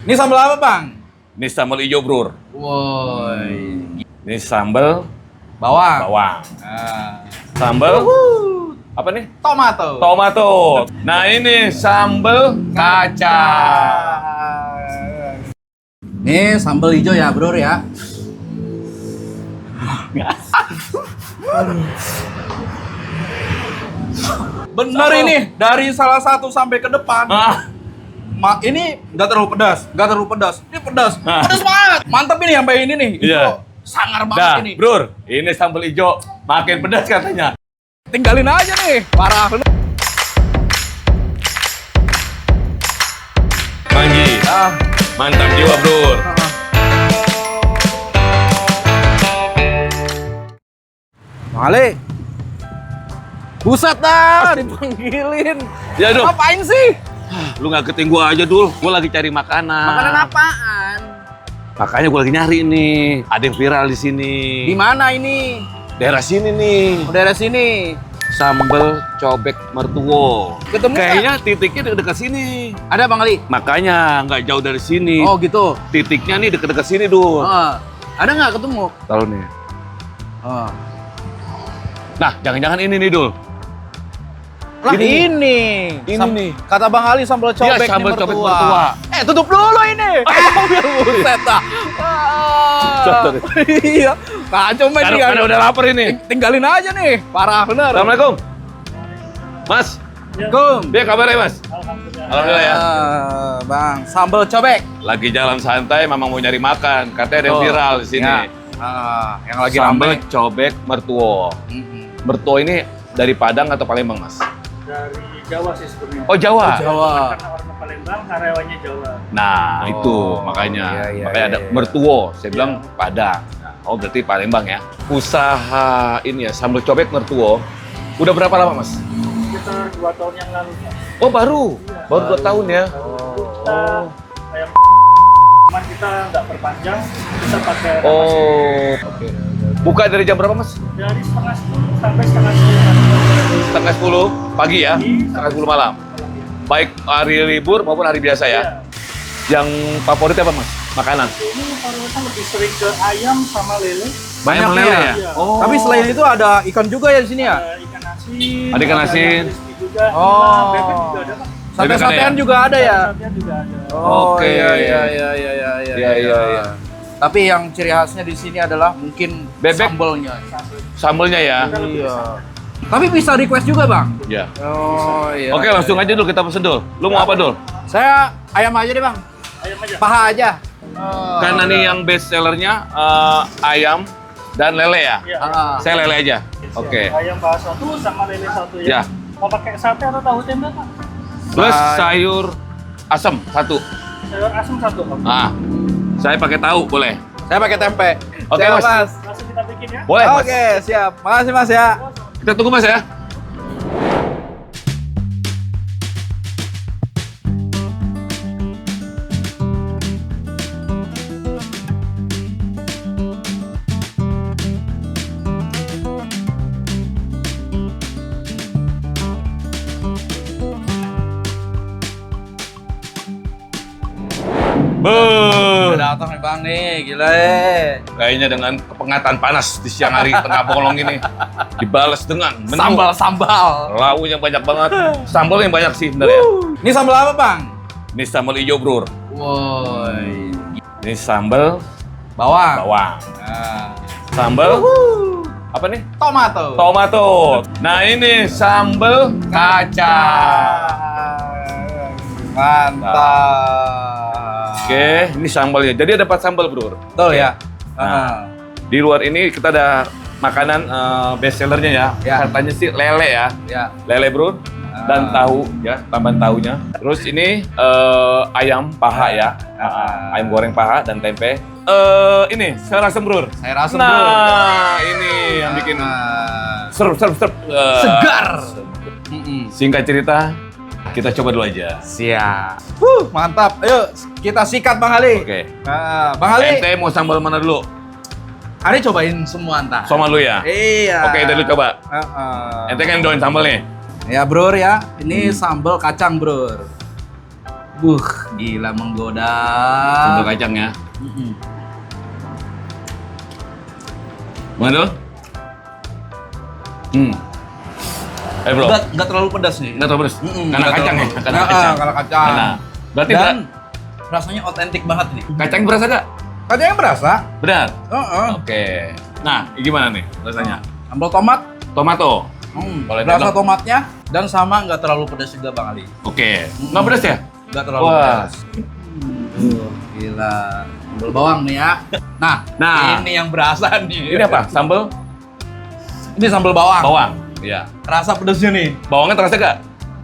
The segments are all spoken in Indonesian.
Ini sambal apa, Bang? Ini sambal hijau, Bro. Woi. Ini sambal Bawang. bawang. Nah. Sambal apa nih? Tomato. Tomato. Nah, ini sambal kacang. Ini sambal hijau ya, Bro ya. Bener ini, dari salah satu sampai ke depan. Ini nggak terlalu pedas, Ini pedas, Ah. pedas banget. Mantap ini sampai ini nih. Iya. Itu sangar banget Dah, ini. Bro, ini sambal hijau makin pedas katanya. Tinggalin aja nih, parah. Manji, Ah. mantap jiwa, Bro. Male. Buset dah, dipanggilin. Ya, Dul. Ngapain sih? Lu ngagetin gua aja, Dul. Gua lagi cari makanan. Makanan apaan? Makanya gua lagi nyari nih. Ada yang viral di sini. Di mana ini? Daerah sini nih. Daerah sini. Sambal cobek mertuo. Ketemu Kayaknya titiknya dekat sini. Ada Bang Ali? Makanya nggak jauh dari sini. Oh gitu. Titiknya nih dekat-dekat sini, Dul. Ada nggak ketemu? Tahu nih. Oh. Nah, jangan-jangan ini nih, Dul. Lah ini. nih. Kata Bang Ali sambal cobek Iya, sambal nih cobek mertua. Tutup dulu ini. Buset dah. Sorry. Iya. Kacau main nih. Karena udah lapar ini. Tinggalin aja nih. Parah bener. Assalamualaikum. Mas, Assalamualaikum. dia kabarnya, Mas? Alhamdulillah ya. Bang, sambal cobek. Lagi jalan santai, memang mau nyari makan. Katanya ada yang Tuh. viral di sini. Ya. Yang lagi Sambal rame. cobek mertuo. Mertuo ini dari Padang atau Palembang, Mas? Dari Jawa sih sebenarnya. Oh, Jawa. Jawa. Karena orang Palembang, karyawannya Jawa. Nah, itu makanya. Iya, Makanya ada iya. mertuo. Saya bilang Padang. Nah, oh, berarti Palembang ya. Usaha ini ya, sambal cobek mertuo. Udah berapa lama, Mas? Sekitar 2 tahun yang lalu. Pak. Oh, baru. Baru 2 tahun ya. Kita ayam cuman kita nggak perpanjang, kita pakai Oh, oke. Buka dari jam berapa, Mas? dari setengah 10 sampai setengah 10. Setengah 10 pagi ya? Setengah 10 malam? Baik hari libur maupun hari biasa ya? Iya. Yang favorit apa, Mas? Makanan? Ini variasinya lebih sering ke ayam sama lele. Banyak Ayam nih lele ya? ya? Iya. Oh. Tapi selain itu ada ikan juga ya di sini ya? Ada ikan asin. Ada ikan yang asin. crispy juga. Oh. Bebek juga ada, Pak. Sate-satean juga ada ya? Sate-satean juga ada. Oh, Oke. iya. Iya. Tapi yang ciri khasnya di sini adalah mungkin Bebek. sambalnya. Sambelnya ya? Iya. Tapi bisa request juga, Bang? Iya. Oh, iya. Oke, langsung aja dulu kita pesen dul. Lu mau apa dul? Saya ayam aja deh, Bang. Ayam aja. Paha aja. Karena nih yang best sellernya ayam dan lele ya? Iya. Saya lele aja. Oke. Ayam paha satu sama lele satu Ya. ya. Mau pakai sate atau tahu tempe, Pak? Plus sayur asam satu. Sayur asam satu, Pak. Ah, saya pakai tahu boleh? Saya pakai tempe. Oke, Siap, Mas. Langsung kita bikin ya. Boleh, Mas. Oke, siap. Makasih, Mas ya. Kita tunggu Mas ya. Beuh. Udah datang nih, Bang nih. Gila ya. Kayaknya dengan kepengatan panas di siang hari tengah bolong ini dibalas dengan menu Sambal. launya banyak banget. Sambal yang banyak sih bener ya. Ini sambal apa, Bang? Ini sambal hijau, Bro. Woi. Ini sambal Bawang. bawang. Nah. Sambal apa nih? Tomato. Tomato. Nah, ini sambal kacang. Mantap. Oke, ini sambalnya. Jadi ada 4 sambal, Bro. Betul ya. Nah. Di luar ini kita ada makanan best sellernya ya. Ya. Katanya sih lele ya. Ya. Lele, Bro. Dan tahu ya, tambahan tahunya. Terus ini ayam paha ya. Ayam goreng paha dan tempe. Ini sayur asem, Bro. Saya rasa, Bro. Nah, ini yang bikin serp. Segar. Singkat cerita, kita coba dulu aja. Siap. Mantap. Ayo kita sikat, Bang Ali. Oke. Nah, Bang Ali. Ente mau sambal mana dulu? Hari cobain semua ntar. Sama lu ya? Iya. Oke, dulu coba. Ente kan doain sambal nih. Ya, Bro ya. Ini sambal kacang, Bro. Gila menggoda. Sambal kacangnya. Mana tuh? Bro. Nggak terlalu pedas nih. Nggak terlalu pedas. Karena Nggak kacang ya. terlalu- Karena kacang. Karena kacang. Nah, berarti Dan rasanya otentik banget nih. kacang berasa gak? Kacangnya berasa. Benar. Heeh. Oke. Nah, ini gimana nih rasanya? Sambal tomat. Tomato. Boleh Rasa dibilang. tomatnya dan sama nggak terlalu pedas juga Bang Ali. Oke. Nggak pedas ya? Nggak terlalu Wah. pedas. Gila. Sambal bawang nih ya. Nah, ini yang berasa nih. Ini apa? Sambal Ini sambal bawang. bawang. Iya. Rasa pedasnya nih. Bawangnya terasa gak?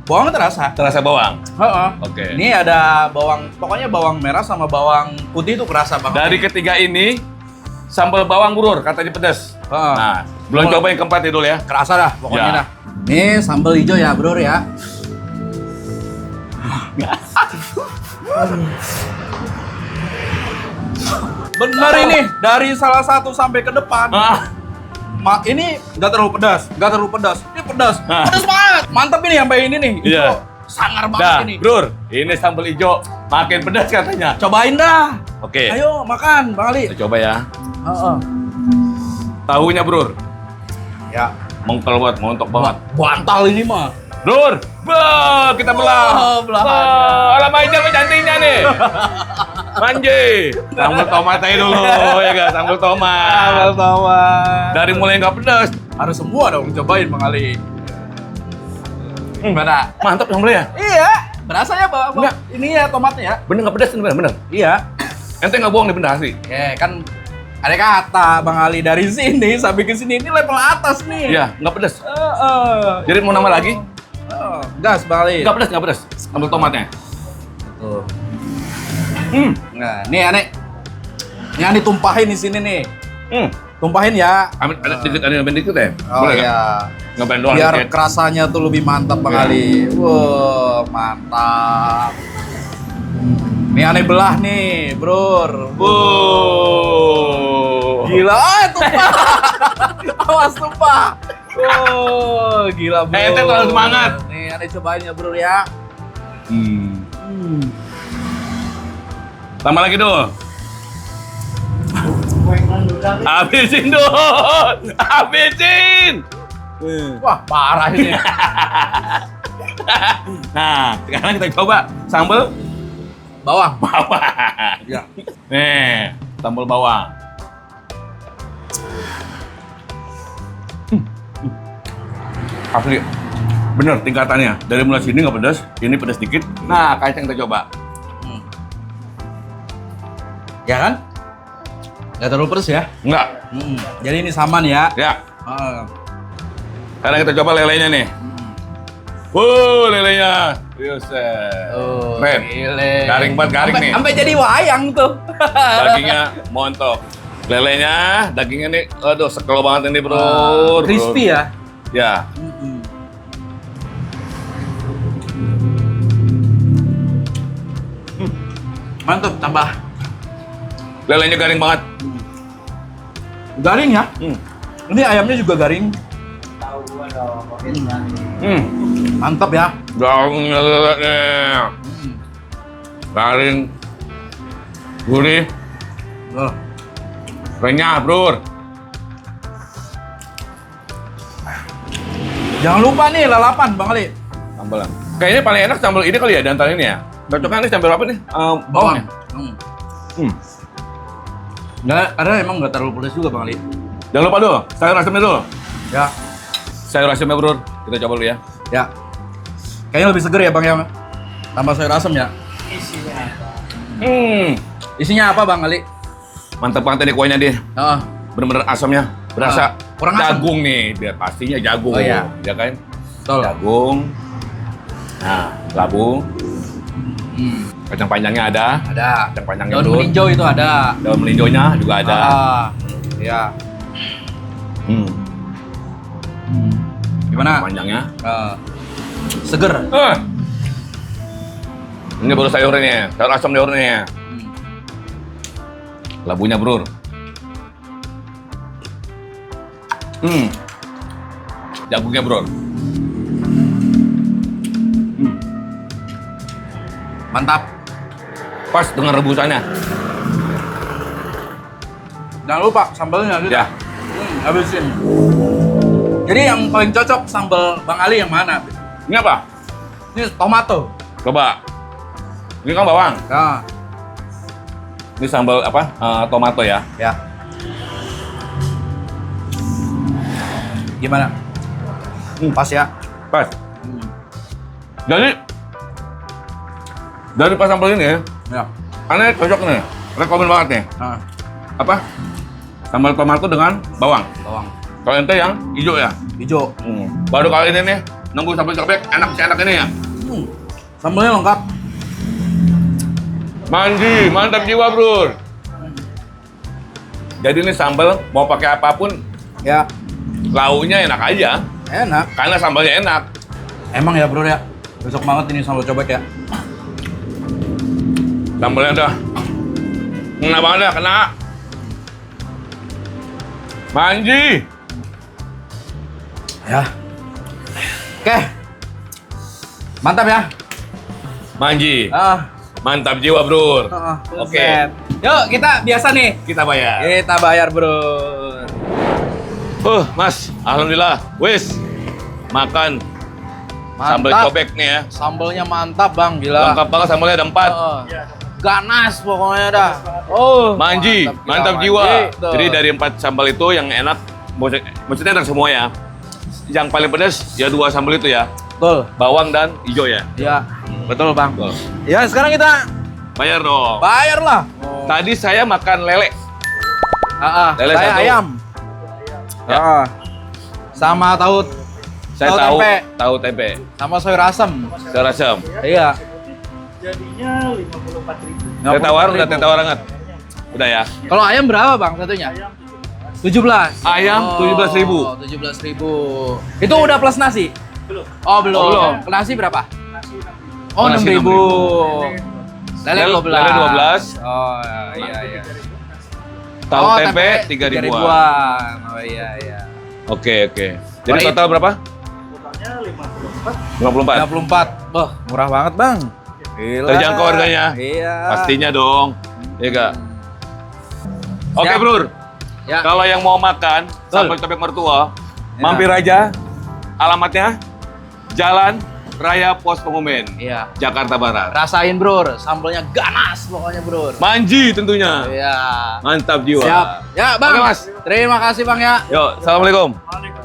Bawangnya terasa. Terasa bawang. Heeh. Oke. Ini ada bawang, pokoknya bawang merah sama bawang putih itu kerasa banget. Dari ketiga ini, sambal bawang Brur katanya pedas. Heeh. Nah, belum coba yang keempat ya dulu ya. Kerasa dah pokoknya Ya. dah. Ini sambal hijau ya, Bro ya. Bener ini, dari salah satu sampai ke depan. Ini nggak terlalu pedas, nggak terlalu pedas. Ini pedas, pedas banget. Mantap ini sampai ini nih. Iya. Itu sangar banget Dah, ini. Brur, ini sambal hijau makin pedas katanya. Cobain dah. Oke. Ayo makan, Bang Ali. Kita coba ya. Heeh. Tahunya, Brur. Ya. Mengkel banget, montok banget. Bantal ini mah. Brur, kita belah. Oh, belahan. Alamak hijau cantiknya nih. Manje. Sambal tomat aja dulu, ya guys, sambal tomat. tomat. Dari mulai nggak pedas. Harus semua dong cobain Bang Ali. Gimana? Mantap sambalnya ya? Iya, berasa ya Bang. Enggak. Ini ya tomatnya ya. Bener nggak pedas, bener. Iya. Ente nggak bohong nih, bener asli. Ya kan ada kata Bang Ali dari sini sampai ke sini ini level atas nih. Iya, nggak pedas. Jadi mau nambah lagi? Gas Bang Ali. Nggak pedas. Sambal tomatnya. Tuh. Nah, nih aneh. Ini aneh tumpahin di sini nih. Tumpahin ya. Ambil ada dikit ya? Oh Boleh iya. nggak? Ngebantu doang Biar dikit. kerasanya tuh lebih mantap Bang Iya. Ali. Wow, mantap. Nih aneh belah nih, Bro. Wow. Gila, tumpah. Awas tumpah. Oh, gila Bro. Ente terlalu semangat. Nih aneh cobain ya Bro ya. Tambah lagi dulu. Habisin dulu. Habisin. Wah, parah ini. Nah, sekarang kita coba sambal Bawang. bawang. Ya. Nih, sambal bawang. Asli, bener tingkatannya. Dari mulai sini nggak pedas, ini pedas dikit. Nah, kacang kita coba. Ya kan? Nggak terlalu pedes ya? Enggak, Jadi ini sama nih ya. ya. Heeh. Sekarang kita coba lelenya nih. Lelenya. Yuset. Oh, Keren. gile. Garing banget, garing nih. Sampai jadi wayang tuh. Dagingnya montok. Lelenya, dagingnya nih, aduh sekel banget ini bro. Crispy ya. Ya. Mantap, tambah. Lelenya garing banget. Garing ya? Ini ayamnya juga garing. Mantap ya. Dagingnya lelenya. Garing. Gurih. Oh. Renyah bro. Jangan lupa nih lalapan Bang Ali. Sambalan. Kayaknya paling enak sambal ini kali ya, di antara ini ya. Cocoknya nih sambal apa nih? Bawang ya? Nggak, karena emang nggak terlalu pedas juga Bang Ali. Jangan lupa dulu, sayur asemnya dulu. Ya. Sayur asemnya bro, kita coba dulu ya. Ya. Kayaknya lebih seger ya Bang ya. Tambah sayur asam ya. Isinya apa Bang Ali? Mantap banget nih kuahnya dia. Heeh. Bener-bener asamnya. Berasa kurang asam. jagung nih, biar pastinya jagung. Oh, iya. Ya kan? Betul. Jagung. Nah, labu. Kacang panjangnya ada. Ada. Kacang panjangnya Daun bro. melinjo itu ada. Daun melinjonya juga ada. Ya. Hmm. Gimana? Panjangnya. Seger. Ini baru sayurnya, sayur asam sayurnya. Labunya bro. Jagungnya bro. Mantap. Pas dengan rebusannya. Jangan lupa sambalnya gitu. Ya. Habisin. Jadi yang paling cocok sambal Bang Ali yang mana? Ini apa? Ini tomato. Coba. Ini kan bawang. Nah, Ini sambal apa? Tomato ya. ya. Gimana? Pas ya? Pas. Jadi dari pas sambal ini, Ya. aneh cocok nih. Rekomen banget nih. Nah, Apa? Sambal tomato dengan bawang. bawang Kalau ente yang hijau ya. hijau. Baru kali ini nih, nunggu sampai cobek, enak ini ya. Sambalnya lengkap. Manji, mantap jiwa bro. Jadi ini sambal mau pakai apapun, Ya, lauknya enak aja. enak. Karena sambalnya enak. Emang ya bro ya. Besok banget ini sambal cobek ya. Sambalnya udah kena banget dah, kena. Manji. Ya. Oke. Mantap ya. Manji. Ah. Mantap jiwa bro. Oke. Buset. Yuk kita biasa nih. Kita bayar. Kita bayar bro. Mas, alhamdulillah. Wis. Makan sambal Mantap. cobek nih ya. Sambalnya mantap bang, gila. Lengkap banget sambalnya ada 4. Ganas pokoknya dah. Oh. Manji, gila, mantap Manji. jiwa. Tuh. Jadi dari 4 sambal itu yang enak, maksudnya enak semua ya. Yang paling pedas ya 2 sambal itu ya. Betul. Bawang dan hijau ya. Iya. Betul bang. Betul. Ya sekarang kita Bayar dong. bayar lah. Tadi saya makan lele. Lele Saya satu. ayam. Ya. Sama tahu Saya tahu tahu tempe. tahu tempe. sama sayur asem. Sayur asam. Iya. Jadinya 54.000. Teh tawar udah teh tawar hangat. Udah ya. Kalau ayam berapa bang satunya? Ayam 17. Ayam 17.000. 17.000. Itu udah plus nasi? belum. Oh belum. Oh, belum. Nasi berapa? Nasi 6.000. Oh Nasi 6.000. Lele Lele 12. 12. Oh iya iya. Tahu Oh, tempe 3.000-an. Oh iya iya. Oke. Jadi Kalau total berapa? Totalnya 54. 54. 54. Wah, murah banget, Bang. Gila. Terjangkau harganya. Iya. Pastinya dong. Iya Kak. Oke, Siap. Bro. Ya. Kalau yang mau makan sambal cobek mertua, mampir aja. Alamatnya Jalan Raya Pos Pengumen, Iya. Jakarta Barat. Rasain, Bro. Sambelnya ganas pokoknya, Bro. Manji tentunya. Iya. Mantap jiwa. Siap. Ya, Bang. Oke, Mas. Terima kasih, Bang ya. Yuk, assalamualaikum. Waalaikumsalam.